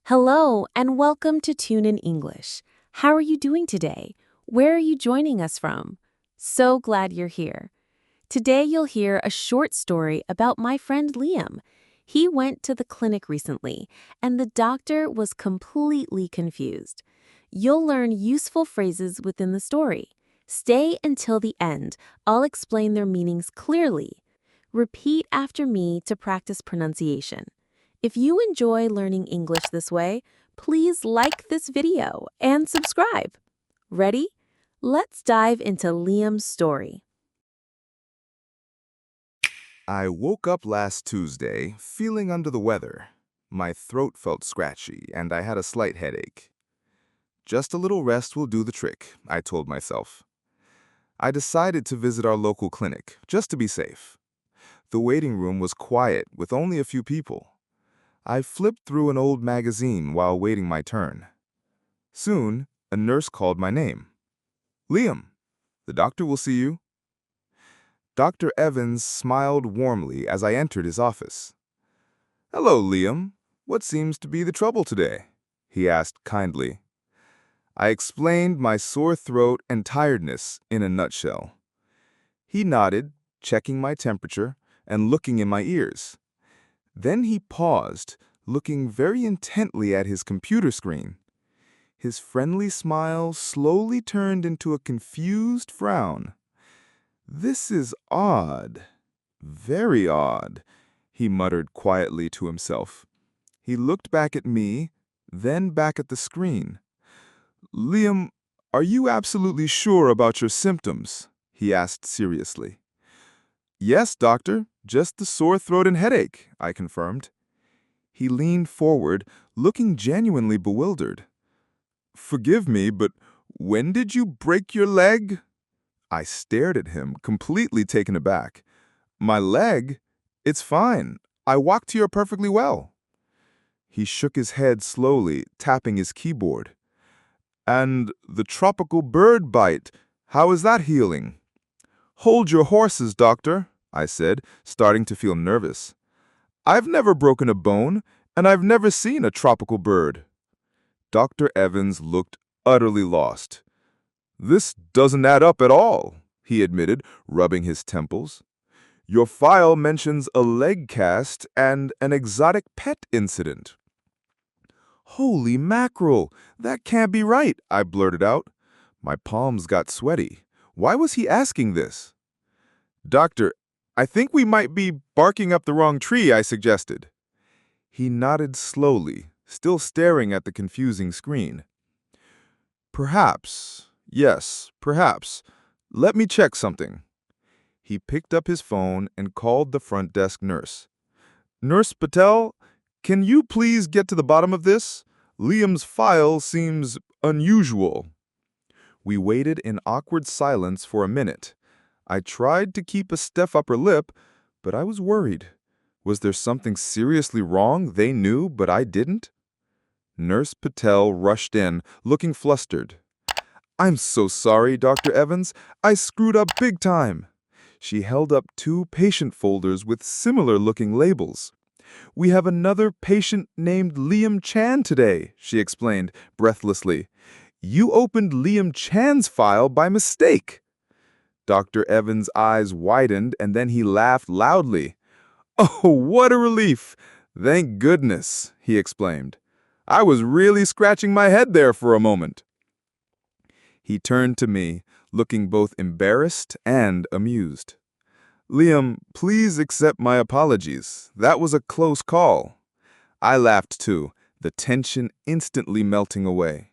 Hello, and welcome to Tune in English. How are you doing today? Where are you joining us from? So glad you're here. Today you'll hear a short story about my friend Liam. He went to the clinic recently, and the doctor was completely confused. You'll learn useful phrases within the story. Stay until the end. I'll explain their meanings clearly. Repeat after me to practice pronunciation. If you enjoy learning English this way, please like this video and subscribe. Ready? Let's dive into Liam's story. I woke up last Tuesday feeling under the weather. My throat felt scratchy and I had a slight headache. Just a little rest will do the trick, I told myself. I decided to visit our local clinic, just to be safe. The waiting room was quiet with only a few people. I flipped through an old magazine while waiting my turn. Soon, a nurse called my name. Liam, the doctor will see you. Dr. Evans smiled warmly as I entered his office. Hello, Liam. What seems to be the trouble today? He asked kindly. I explained my sore throat and tiredness in a nutshell. He nodded, checking my temperature and looking in my ears. Then he paused, looking very intently at his computer screen. His friendly smile slowly turned into a confused frown. This is odd. Very odd, he muttered quietly to himself. He looked back at me, then back at the screen. Liam, are you absolutely sure about your symptoms? He asked seriously. Yes, doctor, just the sore throat and headache, I confirmed. He leaned forward, looking genuinely bewildered. Forgive me, but when did you break your leg? I stared at him, completely taken aback. My leg? It's fine. I walked here perfectly well. He shook his head slowly, tapping his keyboard. And the tropical bird bite, how is that healing? Hold your horses, doctor, I said, starting to feel nervous. I've never broken a bone, and I've never seen a tropical bird. Dr. Evans looked utterly lost. This doesn't add up at all, he admitted, rubbing his temples. Your file mentions a leg cast and an exotic pet incident. Holy mackerel, that can't be right, I blurted out. My palms got sweaty. Why was he asking this? Doctor, I think we might be barking up the wrong tree, I suggested. He nodded slowly, still staring at the confusing screen. Perhaps, yes, perhaps. Let me check something. He picked up his phone and called the front desk nurse. Nurse Patel, can you please get to the bottom of this? Liam's file seems unusual. We waited in awkward silence for a minute. I tried to keep a stiff upper lip, but I was worried. Was there something seriously wrong they knew, but I didn't? Nurse Patel rushed in, looking flustered. I'm so sorry, Dr. Evans. I screwed up big time. She held up 2 patient folders with similar-looking labels. We have another patient named Liam Chan today, she explained breathlessly. You opened Liam Chan's file by mistake. Dr. Evans' eyes widened and then he laughed loudly. Oh, what a relief! Thank goodness, he exclaimed. I was really scratching my head there for a moment. He turned to me, looking both embarrassed and amused. Liam, please accept my apologies. That was a close call. I laughed too, the tension instantly melting away.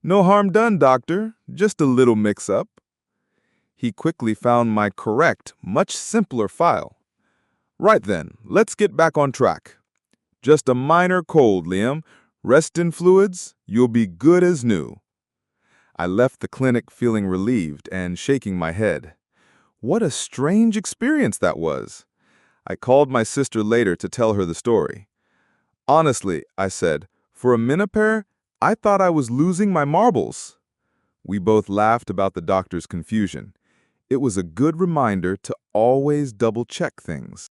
No harm done, doctor. Just a little mix-up. He quickly found my correct, much simpler file. Right then, let's get back on track. Just a minor cold, Liam. Rest in fluids, you'll be good as new. I left the clinic feeling relieved and shaking my head. What a strange experience that was. I called my sister later to tell her the story. Honestly, I said, for a minute pair, I thought I was losing my marbles. We both laughed about the doctor's confusion. It was a good reminder to always double-check things.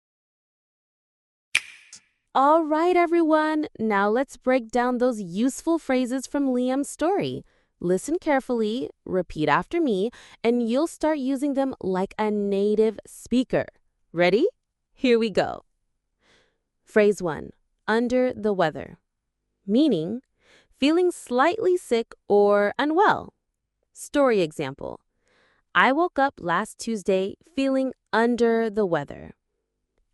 All right, everyone. Now let's break down those useful phrases from Liam's story. Listen carefully, repeat after me, and you'll start using them like a native speaker. Ready? Here we go. Phrase 1. Under the weather. Meaning, feeling slightly sick or unwell. Story example. I woke up last Tuesday feeling under the weather.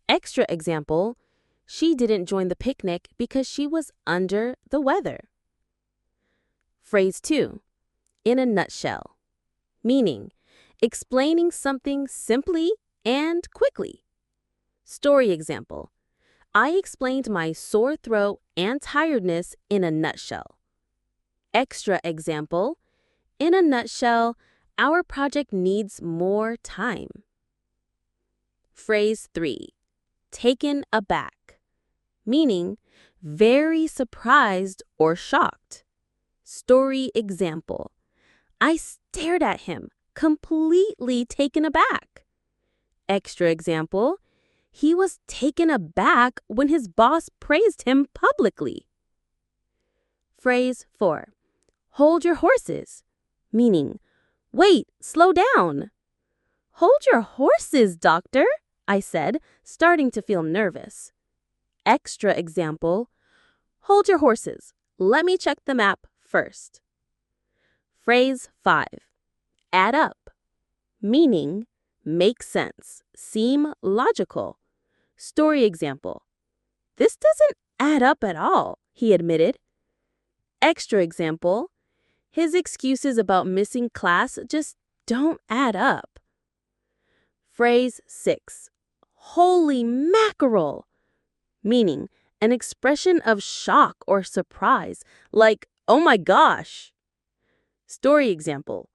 Extra example. She didn't join the picnic because she was under the weather. Phrase 2. In a nutshell. Meaning, explaining something simply and quickly. Story example. I explained my sore throat and tiredness in a nutshell. Extra example. In a nutshell, our project needs more time. Phrase 3. Taken aback. Meaning, very surprised or shocked. Story example. I stared at him, completely taken aback. Extra example. He was taken aback when his boss praised him publicly. Phrase 4. Hold your horses. Meaning, wait, slow down. Hold your horses, doctor, I said, starting to feel nervous. Extra example. Hold your horses. Let me check the map first. Phrase 5. Add up. Meaning, make sense, seem logical. Story example. This doesn't add up at all, he admitted. Extra example. His excuses about missing class just don't add up. Phrase 6. Holy mackerel. Meaning, an expression of shock or surprise, like, oh my gosh. Story example.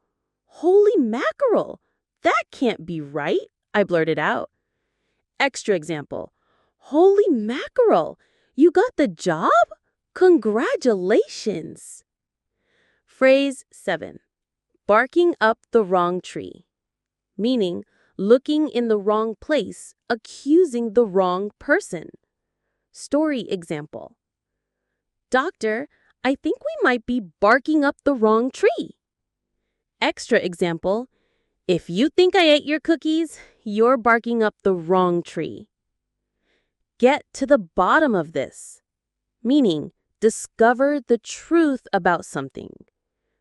Holy mackerel. That can't be right, I blurted out. Extra example. Holy mackerel. You got the job? Congratulations. Phrase 7. Barking up the wrong tree. Meaning, looking in the wrong place, accusing the wrong person. Story example. Doctor, I think we might be barking up the wrong tree. Extra example. If you think I ate your cookies, you're barking up the wrong tree. Get to the bottom of this. Meaning, discover the truth about something.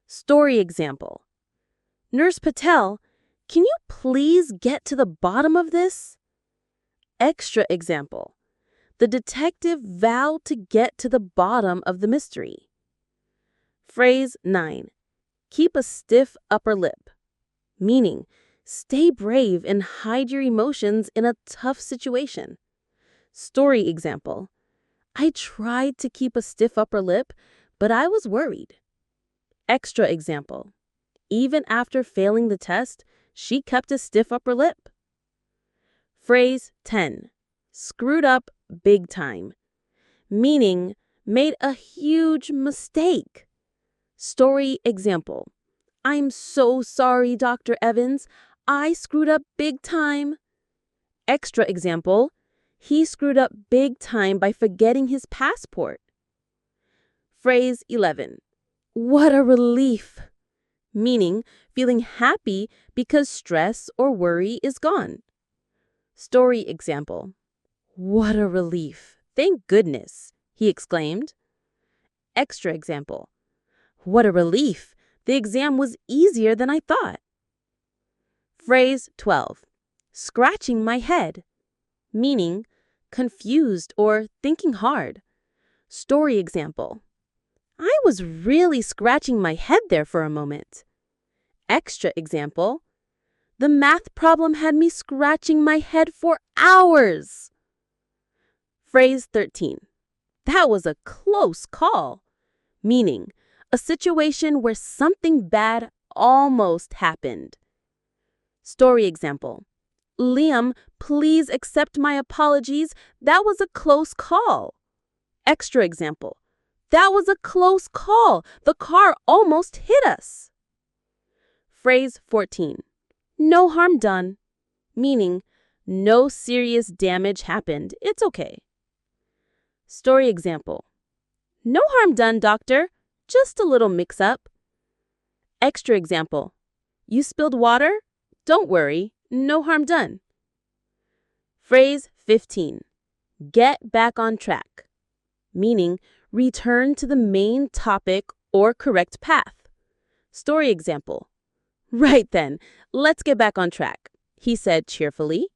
Story example. Nurse Patel, can you please get to the bottom of this? Extra example. The detective vowed to get to the bottom of the mystery. Phrase 9. Keep a stiff upper lip. Meaning, stay brave and hide your emotions in a tough situation. Story example. I tried to keep a stiff upper lip, but I was worried. Extra example. Even after failing the test, she kept a stiff upper lip. Phrase 10. Screwed up big time. Meaning, made a huge mistake. Story example. I'm so sorry, Dr. Evans. I screwed up big time. Extra example. He screwed up big time by forgetting his passport. Phrase 11. What a relief. Meaning, feeling happy because stress or worry is gone. Story example. What a relief. Thank goodness, he exclaimed. Extra example. What a relief. The exam was easier than I thought. Phrase 12. Scratching my head. Meaning, confused or thinking hard. Story example. I was really scratching my head there for a moment. Extra example. The math problem had me scratching my head for hours. Phrase 13. That was a close call. Meaning, a situation where something bad almost happened. Story example. Liam, please accept my apologies. That was a close call. Extra example. That was a close call. The car almost hit us. Phrase 14. No harm done. Meaning, no serious damage happened. It's okay. Story example. No harm done, doctor. Just a little mix-up. Extra example. You spilled water? Don't worry, no harm done. Phrase 15. Get back on track. Meaning, return to the main topic or correct path. Story example. Right then, let's get back on track, he said cheerfully.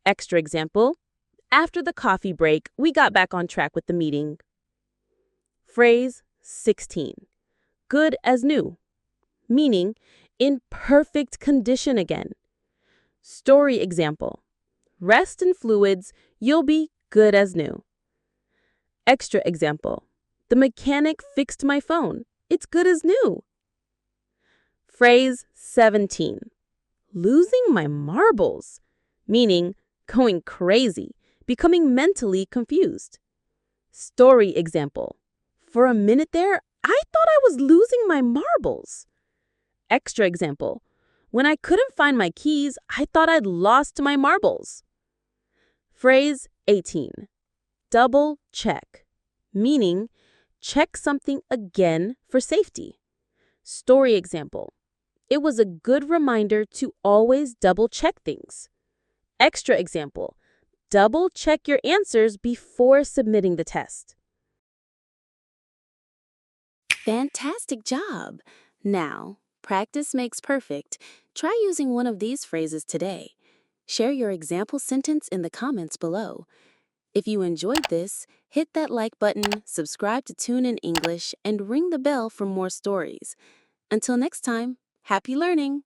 Extra example. After the coffee break, we got back on track with the meeting. Phrase 16. Good as new. Meaning, in perfect condition again. Story example. Rest in fluids, you'll be good as new. Extra example. The mechanic fixed my phone. It's good as new. Phrase 17. Losing my marbles. Meaning, going crazy, becoming mentally confused. Story example. For a minute there, I thought I was losing my marbles. Extra example. When I couldn't find my keys, I thought I'd lost my marbles. Phrase 18. Double check. Meaning, check something again for safety. Story example. It was a good reminder to always double check things. Extra example. Double check your answers before submitting the test. Fantastic job! Now, practice makes perfect. Try using one of these phrases today. Share your example sentence in the comments below. If you enjoyed this, hit that like button, subscribe to Tune in English, and ring the bell for more stories. Until next time, happy learning!